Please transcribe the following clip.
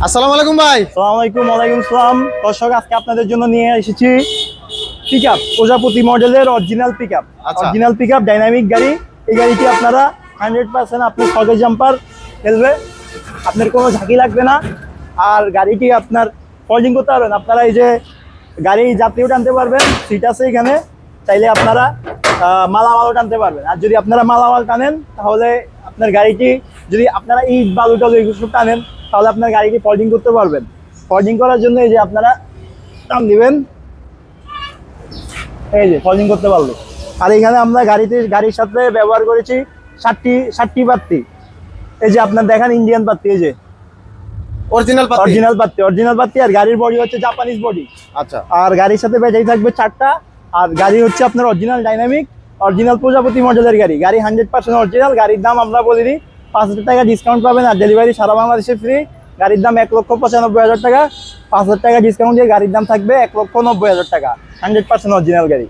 আসসালামু আলাইকুম ভাই। আসসালামু আলাইকুম। ওয়ালাইকুম আসসালাম। দর্শক, আজকে আপনাদের জন্য নিয়ে এসেছি পিকআপ, প্রজাপতি মডেলের অরিজিনাল পিকআপ। আচ্ছা। অরিজিনাল পিকআপ ডাইনামিক গাড়ি। এই গাড়িটি আপনারা 100% আপনার সরকারি জাম্পার খেলবে, আপনার কোনো ঝাঁকি লাগবে না। আর গাড়িটি আপনার ফল্ডিং করতে পারবেন, আপনারা এই যে গাড়ি যাত্রীও টানতে পারবেন, সিট আছে এখানে, চাইলে আপনারা মালামালও টানতে পারবেন। আর যদি আপনারা মালামাল টানেন তাহলে আপনার গাড়িটি, যদি আপনারা ইট বালু টালু এগুলো সব টানেন তাহলে আপনার গাড়িটি ফল্ডিং করতে পারবেন। ফল্ডিং করার জন্য এই যে আপনারা টান দিবেন, এই যে ফল্ডিং করতে পারলো। আর এখানে আমরা গাড়ির সাথে ব্যবহার করেছি ষাটটি বাতি। এই যে আপনার দেখেন ইন্ডিয়ান বাতি, এই যে অরিজিনাল পাতি। অরিজিনাল বাতি। আর গাড়ির বডি হচ্ছে জাপানিজ বডি। আচ্ছা। আর গাড়ির সাথে ব্যাটারি থাকবে 4টা। আর গাড়ি হচ্ছে আপনার অরিজিনাল ডাইনামিক, অরিজিনাল প্রজাপতি মডেলের গাড়ি। গাড়ি 100% অরিজিনাল। গাড়ির দাম আমরা বলে দিই 5,000 টাকা ডিসকাউন্ট পাবেন। আর ডেলিভারি সারা বাংলাদেশে ফ্রি। গাড়ির দাম 1,95,000 টাকা। 5,000 টাকা ডিসকাউন্ট দিয়ে গাড়ির দাম থাকবে 1,90,000 টাকা। 100% অরিজিনাল গাড়ি।